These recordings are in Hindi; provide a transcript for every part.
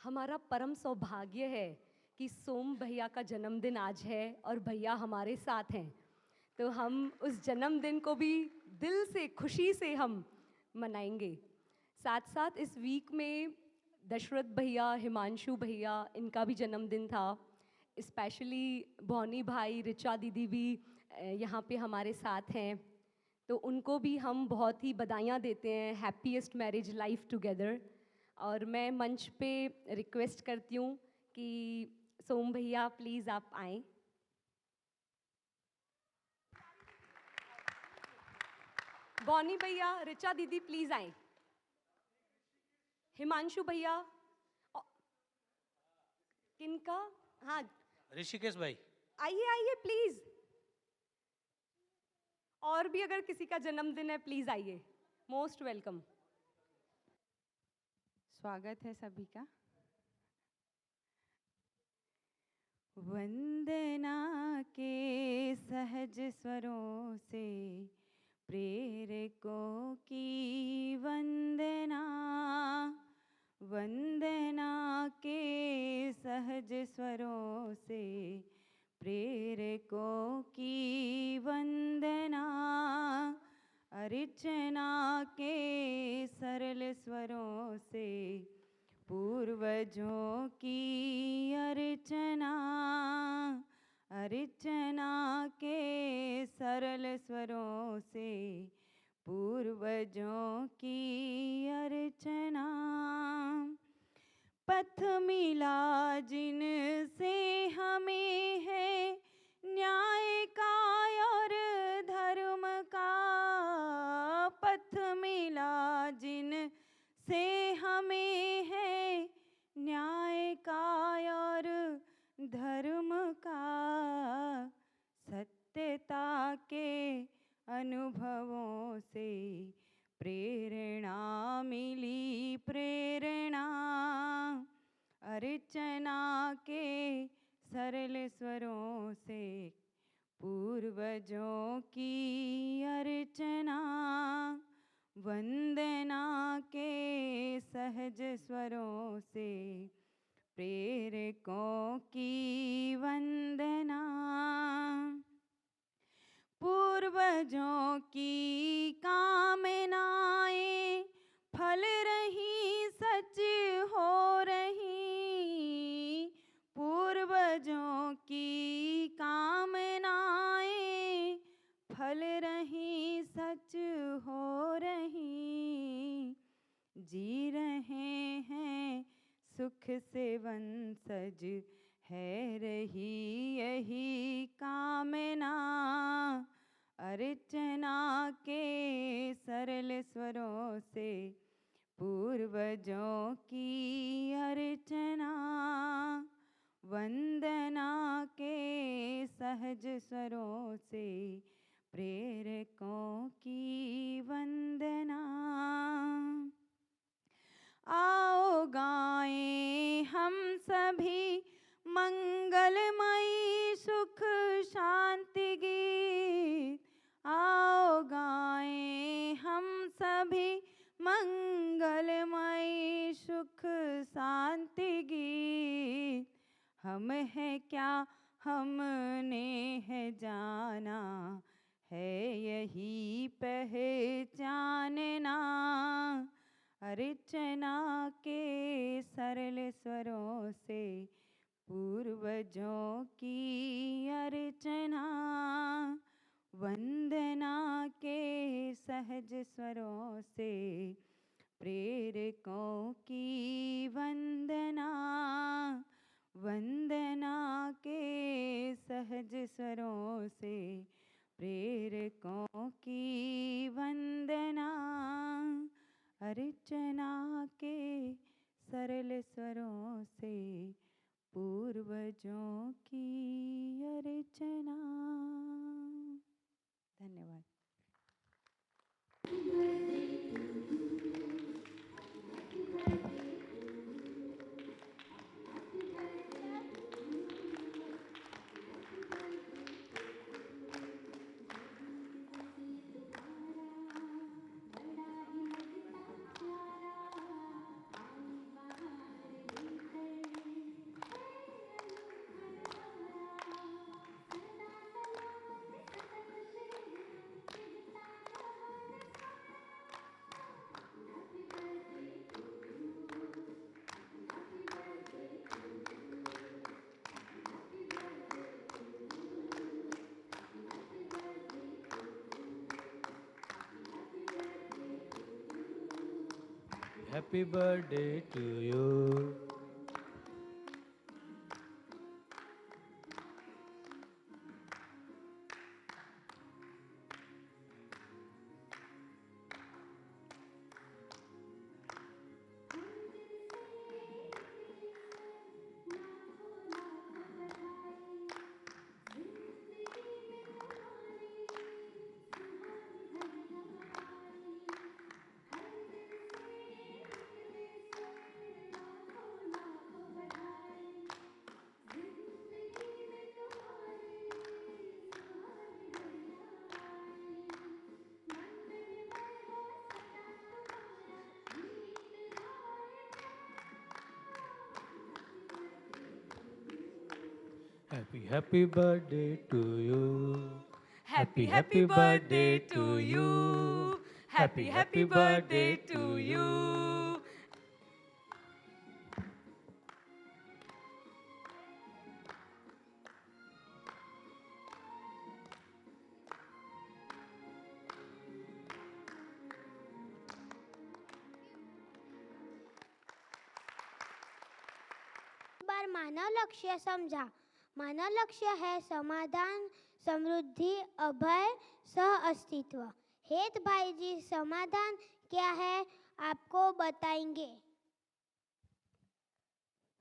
हमारा परम सौभाग्य है कि सोम भैया का जन्मदिन आज है और भैया हमारे साथ हैं। तो हम उस जन्मदिन को भी दिल से खुशी से हम मनाएंगे। साथ साथ इस वीक में दशरथ भैया, हिमांशु भैया, इनका भी जन्मदिन था। स्पेशली भौनी भाई, रिचा दीदी भी यहाँ पे हमारे साथ हैं। तो उनको भी हम बहुत ही बधाइयाँ देते हैं, हैप्पीएस्ट मैरिज लाइफ टुगेदर। और मैं मंच पे रिक्वेस्ट करती हूँ कि सोम भैया प्लीज़ आप आएँ। बॉनी भैया, रिचा दीदी प्लीज़ आएँ। हिमांशु भैया, किनका? हाँ, ऋषिकेश भाई आइए आइए प्लीज़। और भी अगर किसी का जन्मदिन है प्लीज़ आइए, मोस्ट वेलकम। स्वागत है सभी का। वंदना के सहज स्वरों से प्रेरकों की वंदना, वंदना के सहज स्वरों से प्रेरकों की वंदना, अर्चना के सरल स्वरों से पूर्वजों की अर्चना, अर्चना के सरल स्वरों से पूर्वजों की अर्चना। पथ मिला जिनसे हमें है न्याय का और धर्म का, पथ मिला जिन से हमें है न्याय का और धर्म का, सत्यता के अनुभवों से प्रेरणा मिली प्रेरणा, अर्चना के सरल स्वरों से पूर्वजों की अर्चना, वंदना के सहज स्वरों से प्रेरकों की वंदना, पूर्वजों की कामनाएं फल रही सच हो रही, पूर्वजों की कामनाएं फल रही सच हो रही, जी रहे हैं सुख से वंशज है रही यही कामना, अर्चना के सरल स्वरों से पूर्वजों की अर्चना, वंदना के सहज स्वरों से प्रेरकों की वंदना। आओ गाएं हम सभी मंगलमयी सुख शांति गीत, आओ गाएं हम सभी मंगलमयी सुख शांति गीत, हम है क्या हमने है जाना है यही पहचानना, अर्चना के सरल स्वरों से पूर्वजों की अर्चना, वंदना के सहज स्वरों से प्रेरकों की वंदना, वंदना के सहज स्वरों से प्रेरकों की वंदना, अर्चना के सरल स्वरों से पूर्वजों की अर्चना। धन्यवाद। happy birthday to you. Happy birthday to you. Happy birthday to you. Happy birthday to you. बार मानव लक्ष्य समझा। मानव लक्ष्य है समाधान, समृद्धि, अभय, सह अस्तित्व। हेत भाई जी समाधान क्या है आपको बताएंगे।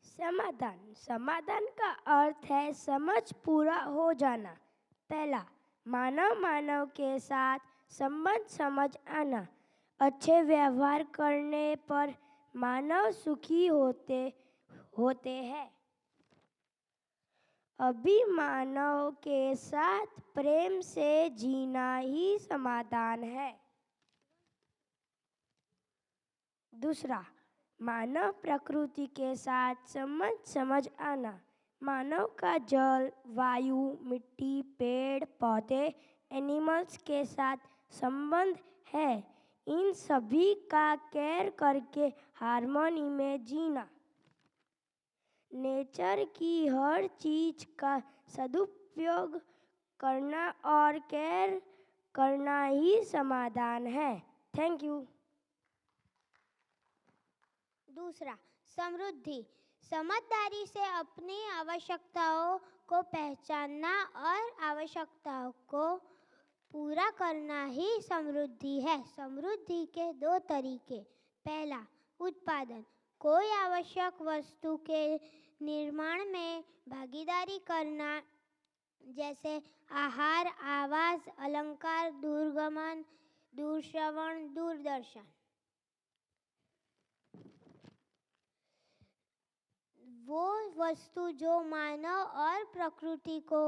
समाधान समाधान का अर्थ है समझ पूरा हो जाना। पहला, मानव मानव के साथ संबंध समझ आना। अच्छे व्यवहार करने पर मानव सुखी होते हैं। अभी मानव के साथ प्रेम से जीना ही समाधान है। दूसरा, मानव प्रकृति के साथ संबंध समझ आना। मानव का जल, वायु, मिट्टी, पेड़ पौधे, एनिमल्स के साथ संबंध है। इन सभी का केयर करके हार्मनी में जीना। नेचर की हर चीज का सदुपयोग करना और केयर करना ही समाधान है। Thank you. दूसरा, समृद्धि। समझदारी से अपनी आवश्यकताओं को पहचानना और आवश्यकताओं को पूरा करना ही समृद्धि है। समृद्धि के दो तरीके। पहला, उत्पादन। कोई आवश्यक वस्तु के निर्माण में भागीदारी करना, जैसे आहार, आवास, अलंकार, दूरगमन, दूरश्रवण, दूरदर्शन। वो वस्तु जो मानव और प्रकृति को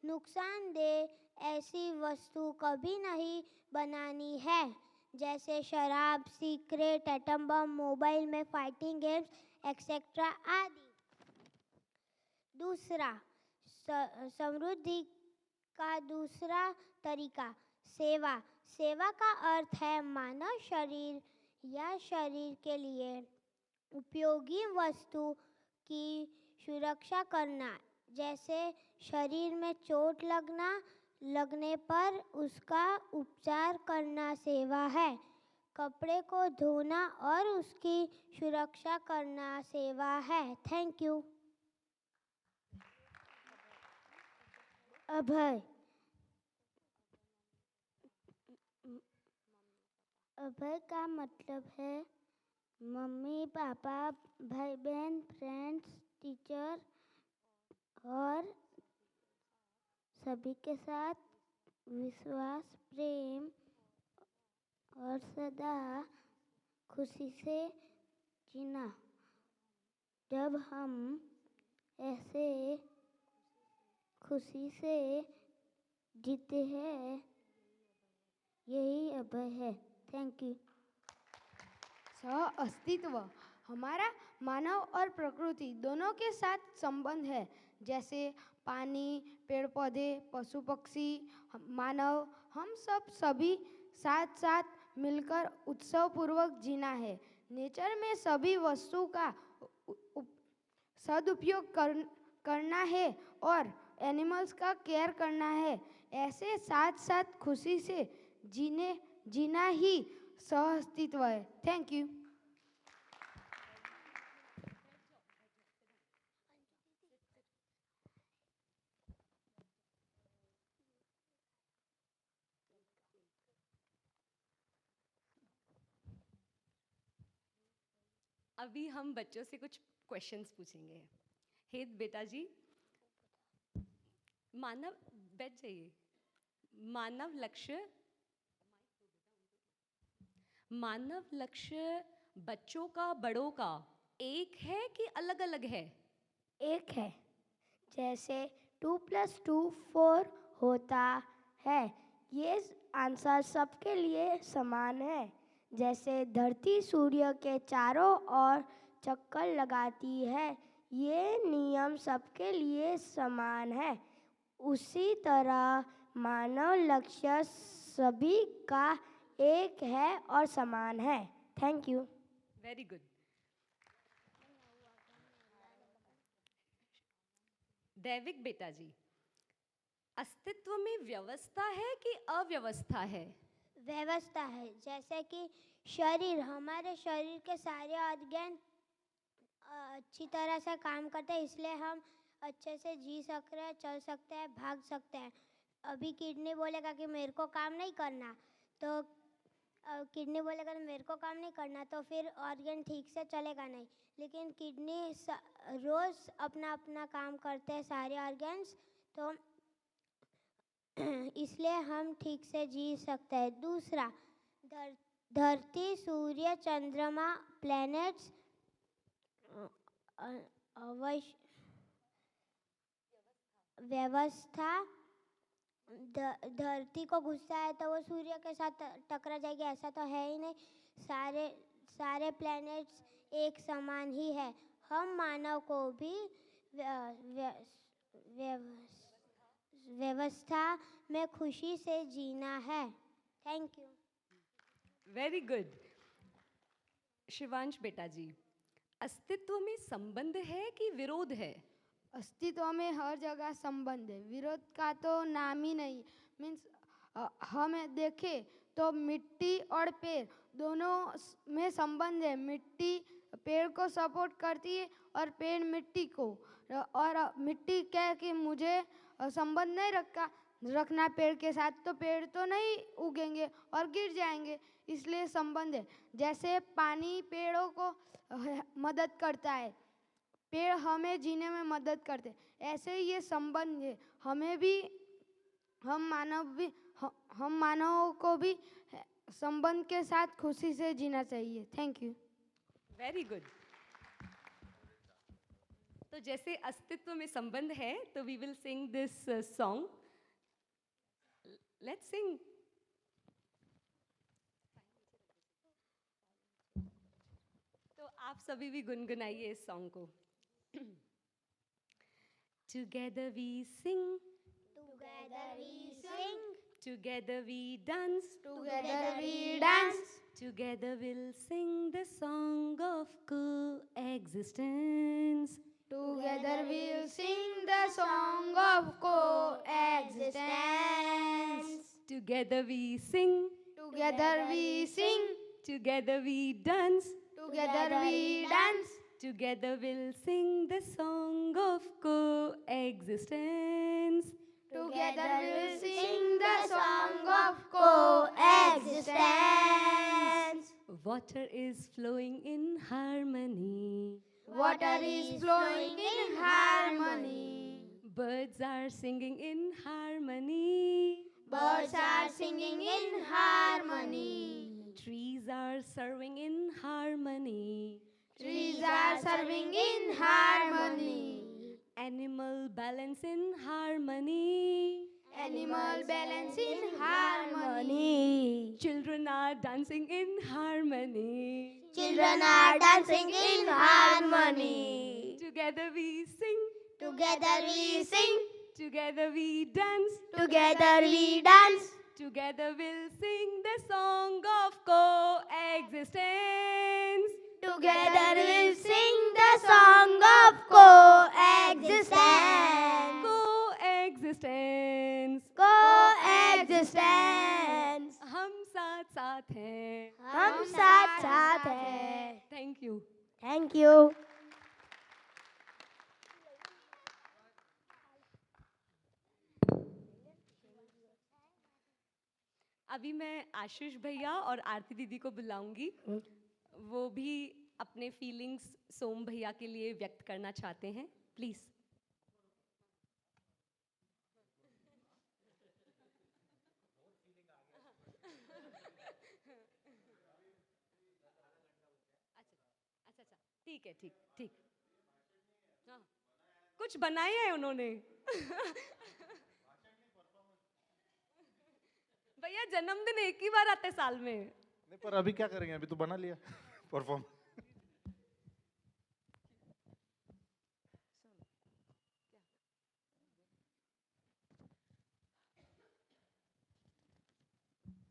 नुकसान दे, ऐसी वस्तु कभी नहीं बनानी है, जैसे शराब, सिगरेट, एटम बम, मोबाइल में फाइटिंग गेम्स एक्सेट्रा आदि। दूसरा, समृद्धि का दूसरा तरीका, सेवा। सेवा का अर्थ है मानव शरीर या शरीर के लिए उपयोगी वस्तु की सुरक्षा करना, जैसे शरीर में चोट लगने पर उसका उपचार करना सेवा है। कपड़े को धोना और उसकी सुरक्षा करना सेवा है। Thank you. अभय। अभय का मतलब है मम्मी पापा, भाई बहन, फ्रेंड्स, टीचर और सभी के साथ विश्वास, प्रेम और सदा खुशी से जीना। जब हम ऐसे खुशी से जीते हैं, यही अभय है। Thank you. सह अस्तित्व। हमारा मानव और प्रकृति दोनों के साथ संबंध है, जैसे पानी, पेड़ पौधे, पशु पक्षी, मानव, हम सभी साथ साथ मिलकर उत्सव पूर्वक जीना है। नेचर में सभी वस्तु का सदुपयोग करना है और एनिमल्स का केयर करना है। ऐसे साथ साथ खुशी से जीना ही सह अस्तित्व है। Thank you. अभी हम बच्चों से कुछ क्वेश्चंस पूछेंगे। हेत बेटा जी, मानव बैठ जाइए। मानव लक्ष्य बच्चों का बड़ों का एक है कि अलग अलग है? एक है। जैसे 2+2 4 होता है, ये आंसर सबके लिए समान है। जैसे धरती सूर्य के चारों ओर चक्कर लगाती है, ये नियम सबके लिए समान है। उसी तरह मानव लक्ष्य सभी का एक है और समान है। Thank you. Very good. दैविक बेटा जी, अस्तित्व में व्यवस्था है कि अव्यवस्था है? व्यवस्था है। जैसे कि शरीर, हमारे शरीर के सारे ऑर्गन अच्छी तरह से काम करते हैं, इसलिए हम अच्छे से जी सकते हैं, चल सकते हैं, भाग सकते हैं। अभी किडनी बोलेगा कि मेरे को काम नहीं करना, तो किडनी बोलेगा कि मेरे को काम नहीं करना, तो फिर ऑर्गन ठीक से चलेगा नहीं। लेकिन किडनी रोज़ अपना अपना काम करते हैं सारे ऑर्गन्स, तो इसलिए हम ठीक से जी सकते हैं। दूसरा, धरती, सूर्य, चंद्रमा, प्लैनेट्स व्यवस्था। धरती को गुस्सा है तो वो सूर्य के साथ टकरा जाएगी, ऐसा तो है ही नहीं। सारे प्लैनेट्स एक समान ही है। हम मानव को भी व्यवस्था में खुशी से जीना है। Thank you. Very good. Shivansh बेटा जी, अस्तित्व में संबंध है कि विरोध है? अस्तित्व में हर जगह संबंध है, विरोध का तो नाम ही नहीं। मीन्स हमें देखें तो मिट्टी और पेड़ दोनों में संबंध है। मिट्टी पेड़ को सपोर्ट करती है और पेड़ मिट्टी को। और मिट्टी कह कि मुझे संबंध नहीं रखना पेड़ के साथ, तो पेड़ तो नहीं उगेंगे और गिर जाएंगे, इसलिए संबंध है। जैसे पानी पेड़ों को मदद करता है, पेड़ हमें जीने में मदद करते, ऐसे ही ये संबंध है। हमें भी, हम मानवों को भी संबंध के साथ खुशी से जीना चाहिए। Thank you. Very good. तो जैसे अस्तित्व में संबंध है, तो we will sing this song. Let's sing. तो आप सभी भी गुनगुनाइए इस सॉन्ग को। Together we sing, Together we sing, together we dance, Together we dance, together we'll sing the song of coexistence. together we'll sing the song of coexistence. Together we sing, Together we sing, together we dance, together we dance, together we'll sing the song of coexistence. together we'll sing the song of coexistence. Water is flowing in harmony. Water is flowing in harmony. Birds are singing in harmony. Birds are singing in harmony. Trees are serving in harmony. Trees are serving in harmony. Animal balance in harmony. Animal balance in harmony. Children are dancing in harmony. children are dancing in harmony. Together we sing. Together we sing, Together we dance. together we dance, Together we'll sing the song of coexistence. together we'll sing the song of coexistence. Coexistence. Coexistence. हम साथ साथ हैं. हम साथ साथ हैं. Thank you. Thank you. अभी मैं आशीष भैया और आरती दीदी को बुलाऊंगी, वो भी अपने फीलिंग्स सोम भैया के लिए व्यक्त करना चाहते हैं, प्लीज़। अच्छा, ठीक है, ठीक। हाँ, कुछ बनाए हैं उन्होंने। भैया जन्मदिन एक ही बार आता है साल में। नहीं, पर अभी क्या करेंगे, अभी तो बना लिया परफॉर्म।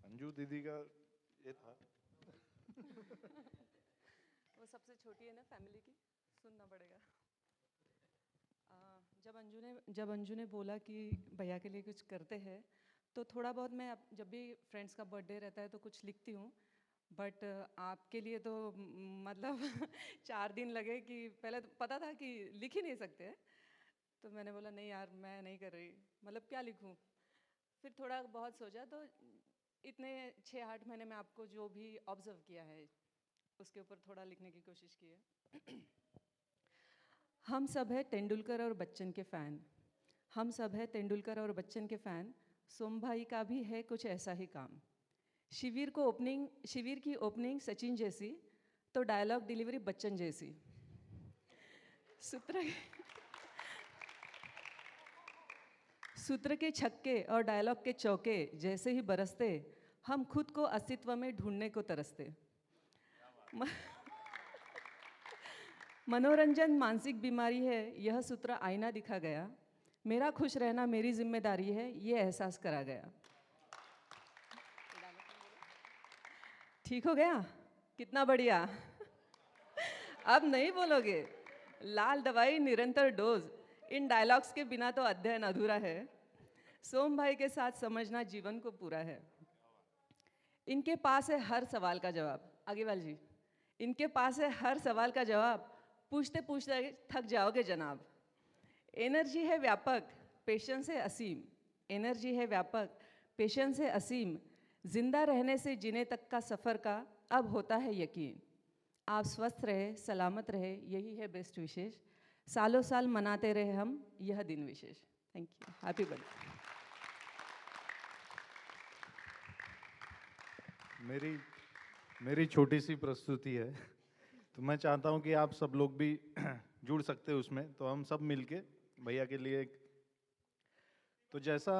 अंजू दीदी का ये था। वो सबसे छोटी है ना फैमिली की, सुनना पड़ेगा। जब अंजू ने बोला कि भैया के लिए कुछ करते हैं, तो थोड़ा बहुत मैं जब भी फ्रेंड्स का बर्थडे रहता है तो कुछ लिखती हूँ, बट आपके लिए तो मतलब 4 दिन लगे कि पहले तो पता था कि लिख ही नहीं सकते, तो मैंने बोला नहीं यार मैं नहीं कर रही, मतलब क्या लिखूँ। फिर थोड़ा बहुत सोचा, तो इतने 6-8 महीने में आपको जो भी ऑब्जर्व किया है उसके ऊपर थोड़ा लिखने की कोशिश की है। हम सब है तेंदुलकर और बच्चन के फ़ैन, हम सब है तेंदुलकर और बच्चन के फ़ैन, सोम भाई का भी है कुछ ऐसा ही काम। शिविर की ओपनिंग सचिन जैसी, तो डायलॉग डिलीवरी बच्चन जैसी। सूत्र के छक्के और डायलॉग के चौके जैसे ही बरसते, हम खुद को अस्तित्व में ढूंढने को तरसते। मनोरंजन मानसिक बीमारी है, यह सूत्र आईना दिखा गया। मेरा खुश रहना मेरी जिम्मेदारी है, ये एहसास करा गया। ठीक हो गया? कितना बढ़िया। अब नहीं बोलोगे। लाल दवाई निरंतर डोज, इन डायलॉग्स के बिना तो अध्ययन अधूरा है। सोम भाई के साथ समझना जीवन को पूरा है। इनके पास है हर सवाल का जवाब। आगेवाल जी, इनके पास है हर सवाल का जवाब, पूछते पूछते थक जाओगे जनाब। एनर्जी है व्यापक, पेशेंस है असीम। एनर्जी है व्यापक, पेशेंस है असीम। जिंदा रहने से जीने तक का सफ़र का अब होता है यकीन। आप स्वस्थ रहे, सलामत रहे, यही है बेस्ट विशेष। सालों साल मनाते रहे हम यह दिन विशेष। Thank you, happy birthday. मेरी छोटी सी प्रस्तुति है, तो मैं चाहता हूं कि आप सब लोग भी जुड़ सकते हैं उसमें, तो हम सब मिलके भैया के लिए तो जैसा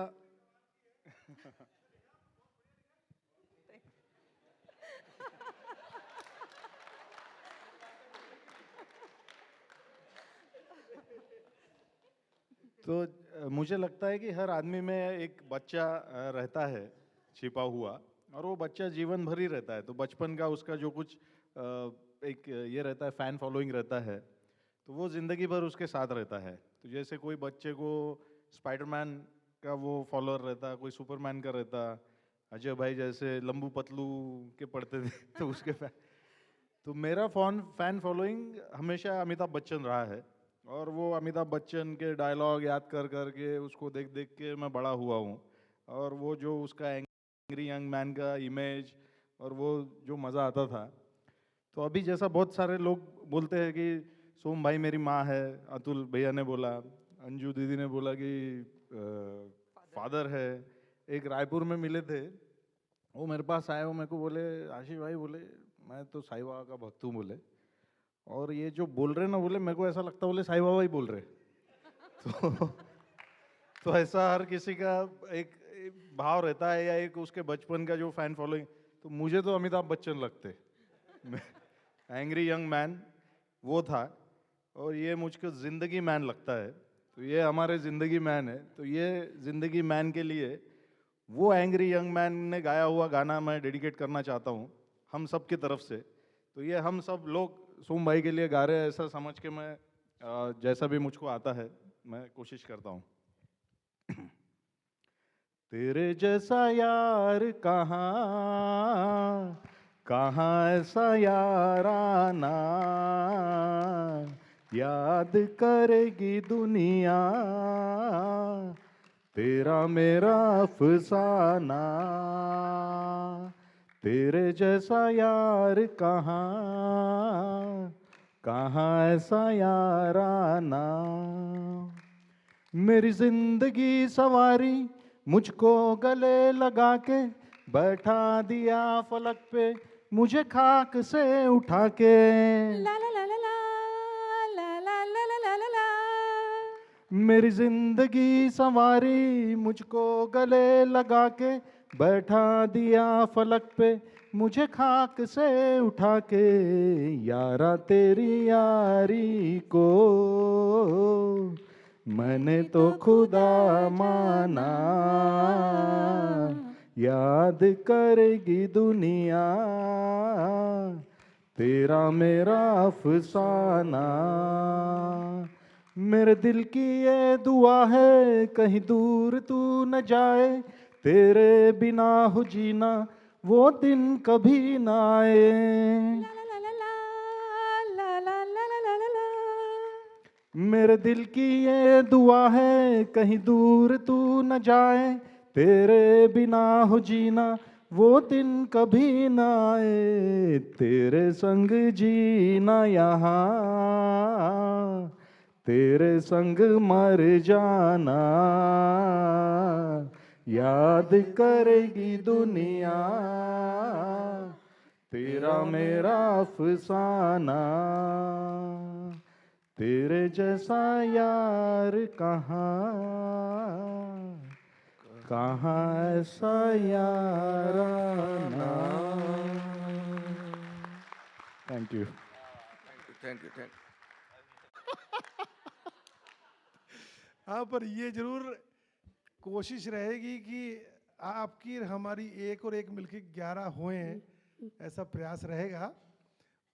तो मुझे लगता है कि हर आदमी में एक बच्चा रहता है छिपा हुआ, और वो बच्चा जीवन भर ही रहता है। तो बचपन का उसका जो कुछ एक ये रहता है, फैन फॉलोइंग रहता है, तो वो ज़िंदगी भर उसके साथ रहता है। तो जैसे कोई बच्चे को स्पाइडरमैन का वो फॉलोअर रहता, कोई सुपरमैन का रहता, अजय भाई जैसे लंबू पतलू के पढ़ते थे तो उसके फैन। तो मेरा फैन फॉलोइंग हमेशा अमिताभ बच्चन रहा है, और वो अमिताभ बच्चन के डायलॉग याद कर कर के, उसको देख देख के मैं बड़ा हुआ हूँ। और वो जो उसका एंग्री यंग मैन का इमेज, और वो जो मज़ा आता था। तो अभी जैसा बहुत सारे लोग बोलते हैं कि सोम भाई मेरी माँ है, अतुल भैया ने बोला, अंजू दीदी ने बोला कि फादर है। एक रायपुर में मिले थे, वो मेरे पास आए, वो मेरे को बोले आशीष भाई, बोले मैं तो साईं बाबा का भक्त हूँ बोले, और ये जो बोल रहे ना, बोले मेरे को ऐसा लगता बोले साईं बाबा ही बोल रहे। तो ऐसा हर किसी का एक भाव रहता है, या एक उसके बचपन का जो फैन फॉलोइंग। तो मुझे तो अमिताभ बच्चन लगते, एंग्री यंग मैन वो था, और ये मुझको जिंदगी मैन लगता है। तो ये हमारे जिंदगी मैन है। तो ये जिंदगी मैन के लिए वो एंग्री यंग मैन ने गाया हुआ गाना मैं डेडिकेट करना चाहता हूँ हम सब की तरफ से। तो ये हम सब लोग सोम भाई के लिए गा रहे हैं, ऐसा समझ के मैं जैसा भी मुझको आता है मैं कोशिश करता हूँ। तेरे जैसा यार कहाँ कहाँ ऐसा याराना, याद करेगी दुनिया तेरा मेरा अफसाना। तेरे जैसा यार कहाँ, कहाँ ऐसा याराना। मेरी जिंदगी सवारी मुझको गले लगा के, बैठा दिया फलक पे मुझे खाक से उठा के। ला ला ला ला ला ला ला ला ला ला ला ला। मेरी जिंदगी संवारी मुझको गले लगा के, बैठा दिया फलक पे मुझे खाक से उठा के। यारा तेरी यारी को मैंने तो खुदा माना, याद करेगी दुनिया तेरा मेरा अफसाना। मेरे दिल की ये दुआ है कहीं दूर तू न जाए, तेरे बिना हो जीना वो दिन कभी ना आए। ला ला ला ला ला ला ला ला ला ला। मेरे दिल की ये दुआ है कहीं दूर तू न जाए, तेरे बिना हो जीना वो दिन कभी ना आए। तेरे संग जीना यहाँ, तेरे संग मर जाना, याद करेगी दुनिया तेरा मेरा अफसाना। तेरे जैसा यार कहाँ, कहाँ ऐसा याराना। Thank you. Thank you. हाँ, पर ये जरूर कोशिश रहेगी कि आपकी हमारी एक और एक मिलके 11 हुए, ऐसा प्रयास रहेगा।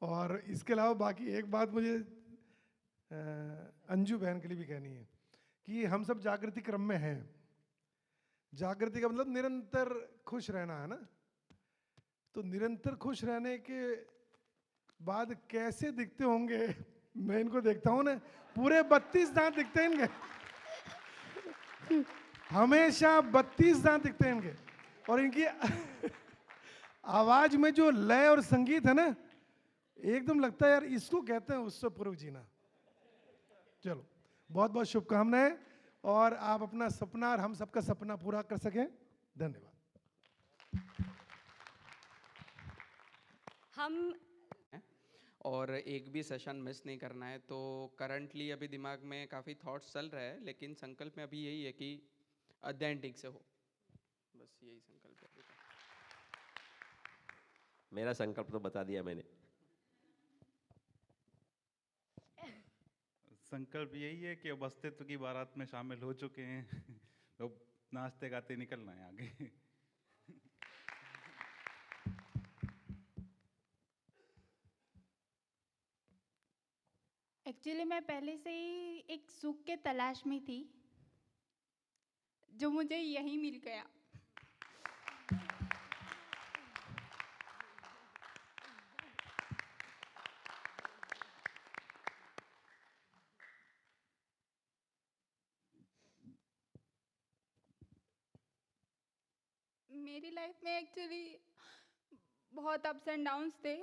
और इसके अलावा बाकी एक बात मुझे अंजू बहन के लिए भी कहनी है कि हम सब जागृति क्रम में हैं। जागृति का मतलब निरंतर खुश रहना है ना। तो निरंतर खुश रहने के बाद कैसे दिखते होंगे, मैं इनको देखता हूँ ना, पूरे 32 दांत दिखते हैं इनके, हमेशा 32 दांत दिखते हैं इनके। और इनकी आवाज में जो लय और संगीत है ना, एकदम लगता है यार इसको कहते हैं उत्सव पूर्वक जीना। चलो, बहुत बहुत शुभकामनाएं, और आप अपना सपना और हम सबका सपना पूरा कर सकें। धन्यवाद। हम और एक भी सेशन मिस नहीं करना है। तो करंटली अभी दिमाग में काफ़ी थॉट्स चल रहे हैं, लेकिन संकल्प में अभी यही है कि अध्ययन ठीक से हो, बस यही संकल्प है। मेरा संकल्प तो बता दिया मैंने। संकल्प यही है कि अब अस्तित्व की बारात में शामिल हो चुके हैं, तो नाचते गाते निकलना है आगे। एक्चुअली मैं पहले से ही एक सुख के तलाश में थी, जो मुझे यहीं मिल गया। मेरी लाइफ में एक्चुअली बहुत अप्स एंड डाउन्स थे।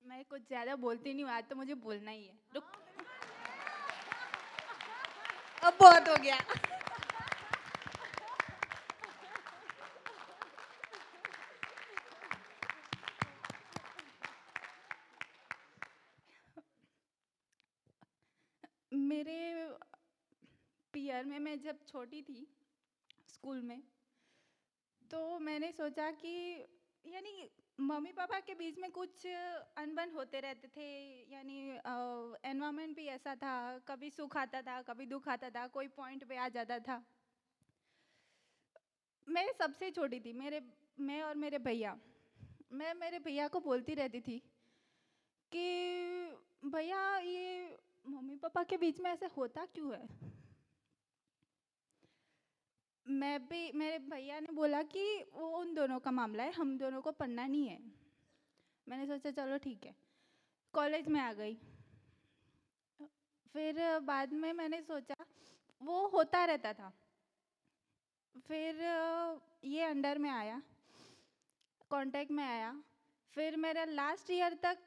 मैं कुछ ज़्यादा बोलती नहीं हूँ, आज तो मुझे बोलना ही है। रुक, अब बहुत हो गया। मेरे पीयर में मैं जब छोटी थी स्कूल में, तो मैंने सोचा कि यानी मम्मी पापा के बीच में कुछ अनबन होते रहते थे, यानी एनवायरनमेंट भी ऐसा था, कभी सुख आता था कभी दुख आता था, कोई पॉइंट पे आ जाता था। मैं सबसे छोटी थी, मैं और मेरे भैया, मैं मेरे भैया को बोलती रहती थी कि भैया ये मम्मी पापा के बीच में ऐसे होता क्यों है? मेरे भैया ने बोला कि वो उन दोनों का मामला है, हम दोनों को पढ़ना नहीं है। मैंने सोचा चलो ठीक है, कॉलेज में आ गई। फिर बाद में मैंने सोचा वो होता रहता था। फिर ये अंडर में आया, कांटेक्ट में आया। फिर मेरा लास्ट ईयर तक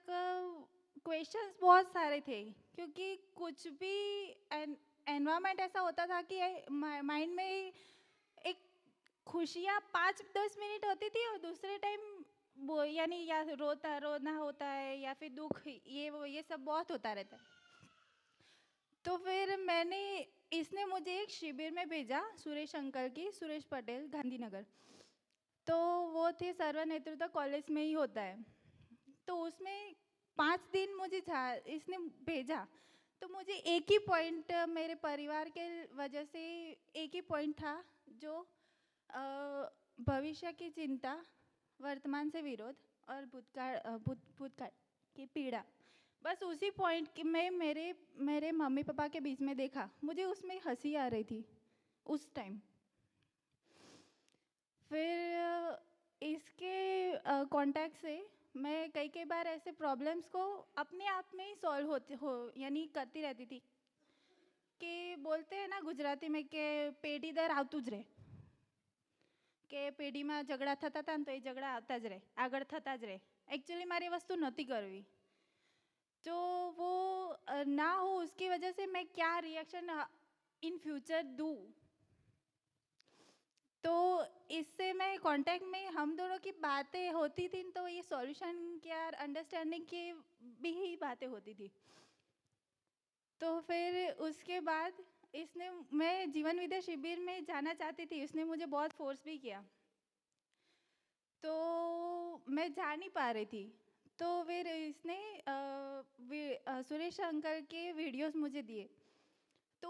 क्वेश्चंस बहुत सारे थे, क्योंकि कुछ भी एनवायरनमेंट ऐसा होता था कि माइंड में एक खुशियाँ 5-10 मिनट होती थी और दूसरे टाइम वो यानी या रोना होता है या फिर दुख, ये सब बहुत होता रहता है। तो फिर इसने मुझे एक शिविर में भेजा, सुरेश अंकल की, सुरेश पटेल, गांधीनगर। तो वो थे सर्व नेतृत्व कॉलेज में ही होता है। तो उसमें 5 दिन मुझे इसने भेजा। तो मुझे एक ही पॉइंट, मेरे परिवार के वजह से एक ही पॉइंट था, जो भविष्य की चिंता, वर्तमान से विरोध और भूतकाल की पीड़ा। बस उसी पॉइंट में मेरे मम्मी पापा के बीच में देखा, मुझे उसमें हंसी आ रही थी उस टाइम। फिर इसके कांटेक्ट से मैं कई बार ऐसे प्रॉब्लम्स को अपने आप में ही सॉल्व यानी करती रहती थी। कि बोलते हैं ना गुजराती में कि पेढ़ी दर આવતું જ રહે, કે પેઢીમાં ઝઘડા થતા હતા ને તો એ ઝઘડા આવતા જ રહે, આગળ થતા જ રહે। एक्चुअली मारी वस्तु नહોતી करवी, तो वो ना हो उसकी वजह से मैं क्या रिएक्शन इन फ्यूचर दूँ। तो इससे मैं कांटेक्ट में हम दोनों की बातें होती थी, तो ये सॉल्यूशन क्या अंडरस्टैंडिंग की भी ही बातें होती थी। तो फिर उसके बाद मैं जीवन विद्या शिविर में जाना चाहती थी, उसने मुझे बहुत फोर्स भी किया, तो मैं जा नहीं पा रही थी। तो फिर इसने सुरेश अंकल के वीडियोस मुझे दिए। तो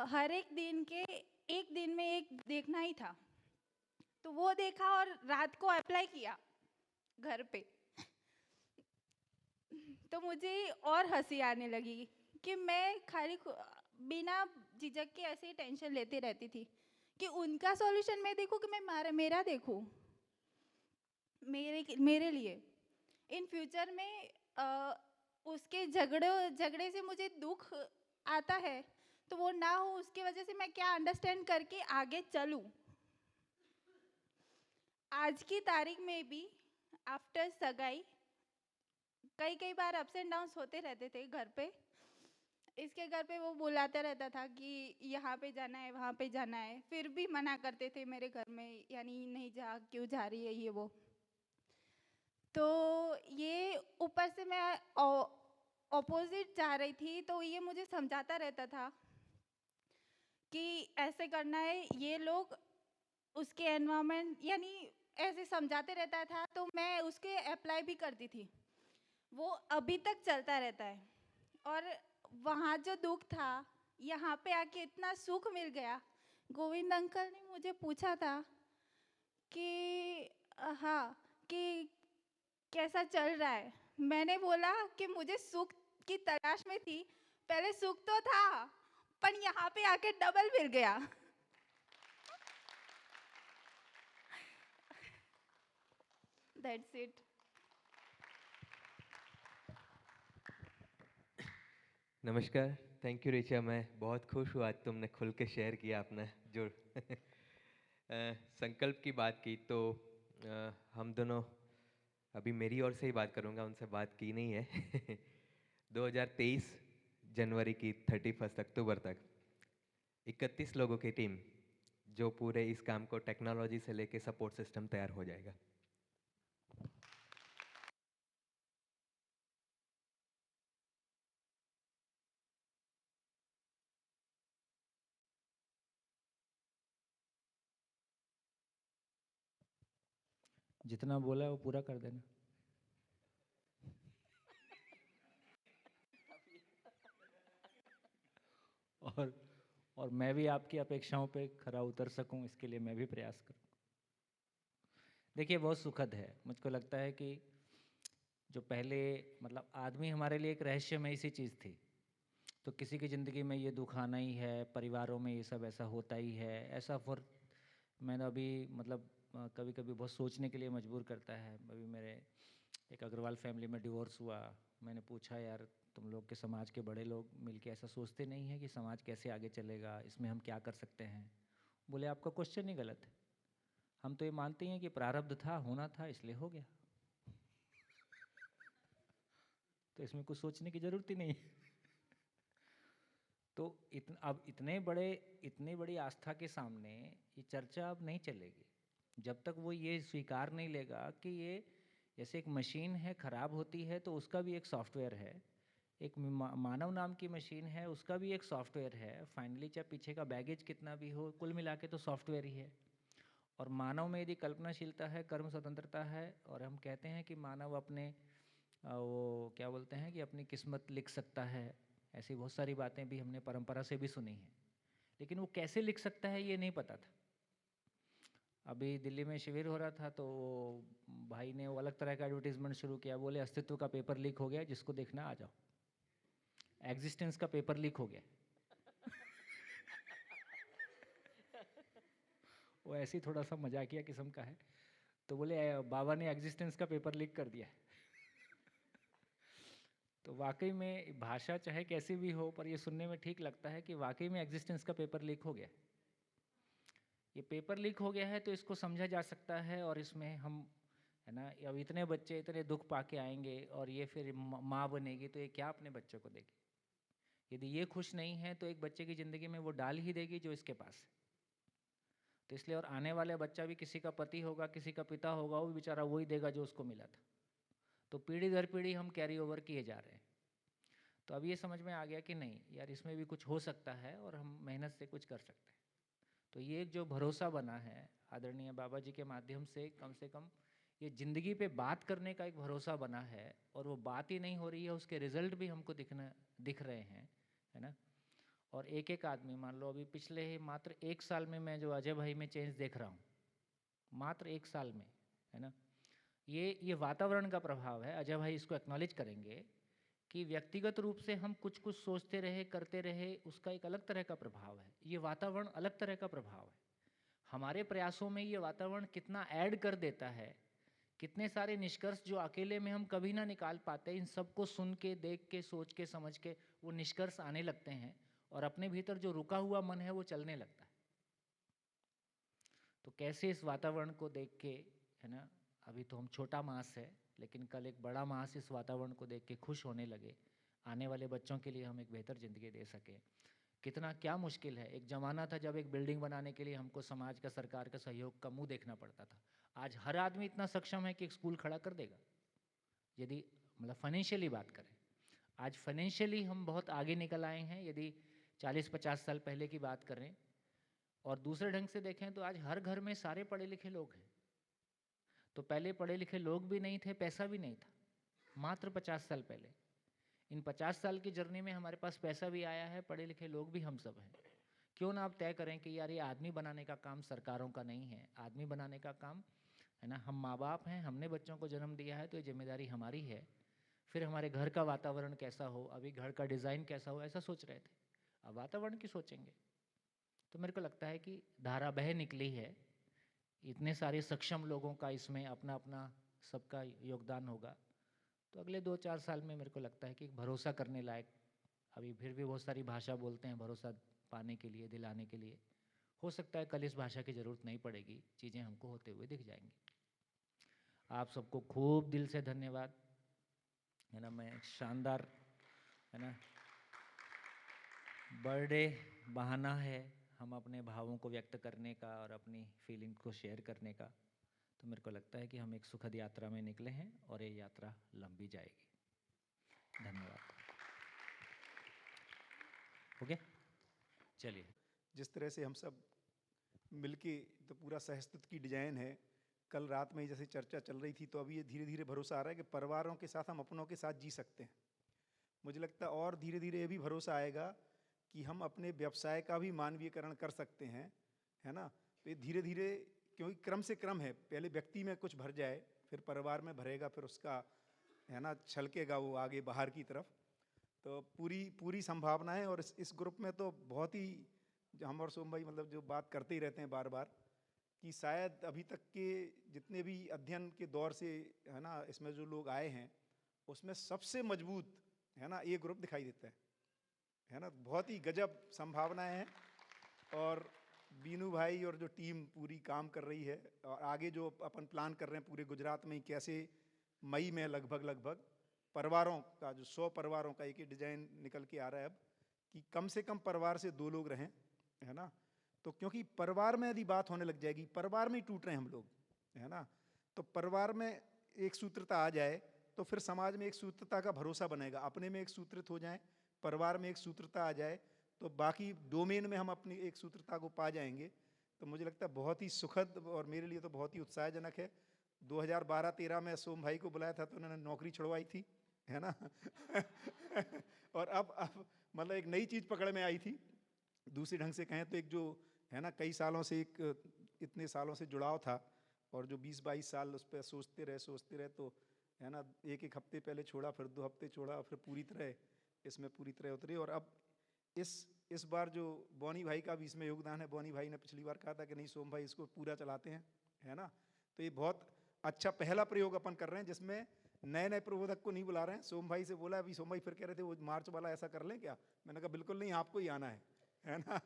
हर एक दिन में एक देखना ही था, तो वो देखा और रात को अप्लाई किया घर पे। तो मुझे और हंसी आने लगी कि मैं खाली बिना झिझक के ऐसे ही टेंशन लेती रहती थी कि उनका सॉल्यूशन मैं देखूं कि मैं मेरा देखूं, मेरे लिए इन फ्यूचर में उसके झगड़े से मुझे दुख आता है, तो वो ना हो उसकी वजह से मैं क्या अंडरस्टैंड करके आगे चलूं। आज की तारीख में भी आफ्टर सगाई कई बार अप्स एंड डाउन्स होते रहते थे घर पे। इसके घर पे वो बुलाता रहता था कि यहाँ पे जाना है, वहाँ पे जाना है, फिर भी मना करते थे मेरे घर में, यानी नहीं जा, क्यों जा रही है ये वो। तो ये ऊपर से मैं ऑपोजिट जा रही थी, तो ये मुझे समझाता रहता था कि ऐसे करना है। ये लोग उसके एनवायरनमेंट यानी ऐसे समझाते रहता था, तो मैं उसके अप्लाई भी करती थी। वो अभी तक चलता रहता है। और वहाँ जो दुख था, यहाँ पे आके इतना सुख मिल गया। गोविंद अंकल ने मुझे पूछा था कि हाँ, कि कैसा चल रहा है। मैंने बोला कि मुझे सुख की तलाश में थी, पहले सुख तो था पर यहाँ पे आके डबल मिल गया। That's it. नमस्कार, थैंक यू रिचा। मैं बहुत खुश हूँ आज तुमने खुल के शेयर किया अपना जो संकल्प की बात की। तो हम दोनों, अभी मेरी ओर से ही बात करूँगा, उनसे बात की नहीं है 2023 जनवरी की 31 अक्टूबर तक 31 लोगों की टीम जो पूरे इस काम को टेक्नोलॉजी से लेके सपोर्ट सिस्टम तैयार हो जाएगा। जितना बोला है वो पूरा कर देना। और मैं भी आपकी अपेक्षाओं पे खरा उतर सकूं, इसके लिए मैं भी प्रयास करूं। देखिए, बहुत सुखद है। मुझको लगता है कि जो पहले मतलब आदमी हमारे लिए एक रहस्यमय सी चीज़ थी, तो किसी की ज़िंदगी में ये दुख आना ही है, परिवारों में ये सब ऐसा होता ही है, ऐसा फॉर मैंने अभी मतलब कभी कभी बहुत सोचने के लिए मजबूर करता है। अभी मेरे एक अग्रवाल फैमिली में डिवोर्स हुआ, मैंने पूछा यार तुम लोग के समाज के बड़े लोग मिलके ऐसा सोचते नहीं है कि समाज कैसे आगे चलेगा, इसमें हम क्या कर सकते हैं? बोले आपका क्वेश्चन ही गलत है, हम तो ये मानते हैं कि प्रारब्ध था, होना था, इसलिए हो गया, तो इसमें कुछ सोचने की ज़रूरत ही नहीं है। तो अब इतनी बड़ी आस्था के सामने ये चर्चा अब नहीं चलेगी जब तक वो ये स्वीकार नहीं लेगा कि ये जैसे एक मशीन है, ख़राब होती है तो उसका भी एक सॉफ्टवेयर है, एक मानव नाम की मशीन है, उसका भी एक सॉफ्टवेयर है। फाइनली चाहे पीछे का बैगेज कितना भी हो, कुल मिला के तो सॉफ्टवेयर ही है। और मानव में यदि कल्पनाशीलता है, कर्म स्वतंत्रता है, और हम कहते हैं कि मानव अपने वो क्या बोलते हैं कि अपनी किस्मत लिख सकता है, ऐसी बहुत सारी बातें भी हमने परंपरा से भी सुनी हैं, लेकिन वो कैसे लिख सकता है ये नहीं पता था। अभी दिल्ली में शिविर हो रहा था तो भाई ने वो अलग तरह का एडवर्टीजमेंट शुरू किया, बोले अस्तित्व का पेपर लीक हो गया, जिसको देखना आ जाओ, एग्जिस्टेंस का पेपर लीक हो गया। वो ऐसे ही थोड़ा सा मजाकिया किस्म का है, तो बोले बाबा ने एग्जिस्टेंस का पेपर लीक कर दिया है। तो वाकई में भाषा चाहे कैसी भी हो, पर ये सुनने में ठीक लगता है कि वाकई में एग्जिस्टेंस का पेपर लीक हो गया। ये पेपर लीक हो गया है तो इसको समझा जा सकता है, और इसमें हम है ना, अब इतने बच्चे इतने दुख पाके आएंगे और ये फिर माँ बनेगी तो ये क्या अपने बच्चों को देगी? यदि ये खुश नहीं है तो एक बच्चे की ज़िंदगी में वो डाल ही देगी जो इसके पास है। तो इसलिए और आने वाला बच्चा भी किसी का पति होगा, किसी का पिता होगा, वो भी बेचारा वही देगा जो उसको मिला था। तो पीढ़ी दर पीढ़ी हम कैरी ओवर किए जा रहे हैं। तो अब ये समझ में आ गया कि नहीं यार, इसमें भी कुछ हो सकता है और हम मेहनत से कुछ कर सकते हैं। तो ये एक जो भरोसा बना है आदरणीय बाबा जी के माध्यम से कम ये ज़िंदगी पे बात करने का एक भरोसा बना है, और वो बात ही नहीं हो रही है, उसके रिजल्ट भी हमको दिख रहे हैं, है ना। और एक एक आदमी, मान लो अभी पिछले मात्र 1 साल में मैं जो अजय भाई में चेंज देख रहा हूँ, मात्र 1 साल में, है ना, ये वातावरण का प्रभाव है। अजय भाई इसको एक्नॉलेज करेंगे कि व्यक्तिगत रूप से हम कुछ सोचते रहे, करते रहे, उसका एक अलग तरह का प्रभाव है। ये वातावरण अलग तरह का प्रभाव है। हमारे प्रयासों में ये वातावरण कितना ऐड कर देता है, कितने सारे निष्कर्ष जो अकेले में हम कभी ना निकाल पाते, इन सबको सुन के, देख के, सोच के, समझ के वो निष्कर्ष आने लगते हैं, और अपने भीतर जो रुका हुआ मन है वो चलने लगता है। तो कैसे इस वातावरण को देख के, है ना, अभी तो हम छोटा मास है, लेकिन कल एक बड़ा मास इस वातावरण को देख के खुश होने लगे, आने वाले बच्चों के लिए हम एक बेहतर ज़िंदगी दे सकें। कितना क्या मुश्किल है, एक ज़माना था जब एक बिल्डिंग बनाने के लिए हमको समाज का, सरकार का सहयोग का मुंह देखना पड़ता था। आज हर आदमी इतना सक्षम है कि एक स्कूल खड़ा कर देगा, यदि मतलब फाइनेंशियली बात करें। आज फाइनेंशियली हम बहुत आगे निकल आए हैं, यदि 40-50 साल पहले की बात करें। और दूसरे ढंग से देखें तो आज हर घर में सारे पढ़े लिखे लोग हैं। तो पहले पढ़े लिखे लोग भी नहीं थे, पैसा भी नहीं था, मात्र 50 साल पहले। इन 50 साल की जर्नी में हमारे पास पैसा भी आया है, पढ़े लिखे लोग भी हम सब हैं। क्यों ना आप तय करें कि यार ये आदमी बनाने का काम सरकारों का नहीं है, आदमी बनाने का काम, है ना, हम माँ बाप हैं, हमने बच्चों को जन्म दिया है तो ये जिम्मेदारी हमारी है। फिर हमारे घर का वातावरण कैसा हो, अभी घर का डिज़ाइन कैसा हो, ऐसा सोच रहे थे, अब वातावरण की सोचेंगे। तो मेरे को लगता है कि धारा बह निकली है, इतने सारे सक्षम लोगों का इसमें अपना अपना सबका योगदान होगा। तो अगले 2-4 साल में मेरे को लगता है कि भरोसा करने लायक, अभी फिर भी बहुत सारी भाषा बोलते हैं भरोसा पाने के लिए, दिलाने के लिए, हो सकता है कल इस भाषा की ज़रूरत नहीं पड़ेगी, चीज़ें हमको होते हुए दिख जाएंगी। आप सबको खूब दिल से धन्यवाद, है ना। मैं शानदार, है ना, बर्थडे बहाना है हम अपने भावों को व्यक्त करने का और अपनी फीलिंग को शेयर करने का। तो मेरे को लगता है कि हम एक सुखद यात्रा में निकले हैं और ये यात्रा लंबी जाएगी। धन्यवाद। हो गया, चलिए। जिस तरह से हम सब मिलके, तो पूरा सहस्तित्व की डिजाइन है। कल रात में ही जैसे चर्चा चल रही थी, तो अभी ये धीरे धीरे भरोसा आ रहा है कि परिवारों के साथ हम अपनों के साथ जी सकते हैं। मुझे लगता है और धीरे धीरे ये भी भरोसा आएगा कि हम अपने व्यवसाय का भी मानवीयकरण कर सकते हैं, है ना। तो ये धीरे धीरे, क्योंकि क्रम से क्रम है, पहले व्यक्ति में कुछ भर जाए, फिर परिवार में भरेगा, फिर उसका, है ना, छलकेगा वो आगे बाहर की तरफ। तो पूरी पूरी संभावना है। और इस ग्रुप में तो बहुत ही, हम और सोम भाई मतलब जो बात करते ही रहते हैं बार बार, कि शायद अभी तक के जितने भी अध्ययन के दौर से है ना इसमें जो लोग आए हैं उसमें सबसे मजबूत है ना ये ग्रुप दिखाई देता है ना। बहुत ही गजब संभावनाएं हैं और बीनू भाई और जो टीम पूरी काम कर रही है। और आगे जो अपन प्लान कर रहे हैं पूरे गुजरात में ही, कैसे मई में लगभग परिवारों का जो 100 परिवारों का एक ही डिजाइन निकल के आ रहा है अब, कि कम से कम परिवार से 2 लोग रहें, है ना। तो क्योंकि परिवार में यदि बात होने लग जाएगी, परिवार में ही टूट रहे हैं हम लोग, है ना। तो परिवार में एक सूत्रता आ जाए तो फिर समाज में एक सूत्रता का भरोसा बनेगा। अपने में एक सूत्रित हो जाए, परिवार में एक सूत्रता आ जाए, तो बाकी डोमेन में हम अपनी एक सूत्रता को पा जाएंगे। तो मुझे लगता है बहुत ही सुखद और मेरे लिए तो बहुत ही उत्साहजनक है। 2012-13 में सोम भाई को बुलाया था तो उन्होंने नौकरी छुड़वाई थी, है ना। और अब मतलब एक नई चीज़ पकड़ में आई थी। दूसरे ढंग से कहें तो एक जो है ना कई सालों से इतने सालों से जुड़ाव था, और जो 20-22 साल उस पर सोचते रहे तो है ना, एक हफ्ते पहले छोड़ा, फिर 2 हफ्ते छोड़ा, फिर पूरी तरह उतरे। और अब इस बार जो बॉनी भाई का भी इसमें योगदान है। बॉनी भाई ने पिछली बार कहा था कि नहीं सोम भाई इसको पूरा चलाते हैं, है ना। तो ये बहुत अच्छा पहला प्रयोग अपन कर रहे हैं जिसमें नए प्रबोधक को नहीं बुला रहे हैं। सोम भाई से बोला, अभी सोम भाई फिर कह रहे थे वो मार्च वाला ऐसा कर लें क्या। मैंने कहा बिल्कुल नहीं, आपको ही आना है ना।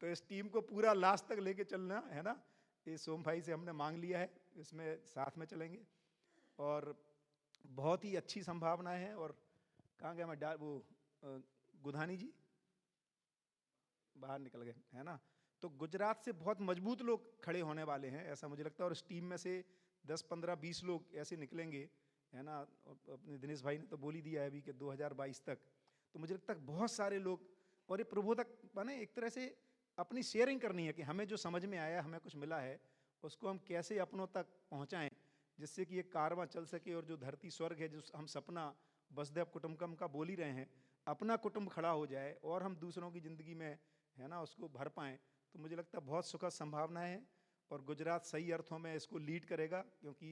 तो इस टीम को पूरा लास्ट तक लेके चलना है ना, ये सोम भाई से हमने मांग लिया है, इसमें साथ में चलेंगे। और बहुत ही अच्छी संभावनाएं हैं। और कहाँ गया मैं वो गुधानी जी बाहर निकल गए, है ना। तो गुजरात से बहुत मजबूत लोग खड़े होने वाले हैं ऐसा मुझे लगता है। और इस टीम में से 10, 15, 20 लोग ऐसे निकलेंगे, है ना। अपने दिनेश भाई ने तो बोल ही दिया है अभी कि 2022 तक। तो मुझे लगता है बहुत सारे लोग, और ये प्रबोधक बने एक तरह से अपनी शेयरिंग करनी है कि हमें जो समझ में आया, हमें कुछ मिला है, उसको हम कैसे अपनों तक पहुंचाएं, जिससे कि ये कारवां चल सके। और जो धरती स्वर्ग है, जो हम सपना वसुधैव कुटुंबकम का बोल ही रहे हैं, अपना कुटुंब खड़ा हो जाए और हम दूसरों की ज़िंदगी में है ना उसको भर पाएँ, तो मुझे लगता है बहुत सुखद संभावनाएं हैं। और गुजरात सही अर्थों में इसको लीड करेगा, क्योंकि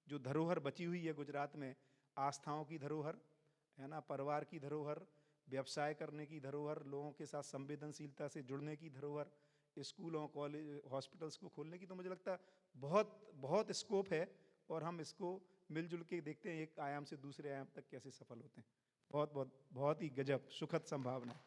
जो धरोहर बची हुई है गुजरात में, आस्थाओं की धरोहर, है ना, परिवार की धरोहर, व्यवसाय करने की धरोहर, लोगों के साथ संवेदनशीलता से जुड़ने की धरोहर, स्कूलों, कॉलेज, हॉस्पिटल्स को खोलने की, तो मुझे लगता है बहुत बहुत स्कोप है। और हम इसको मिलजुल के देखते हैं एक आयाम से दूसरे आयाम तक कैसे सफल होते हैं। बहुत बहुत बहुत ही गजब सुखद संभावना।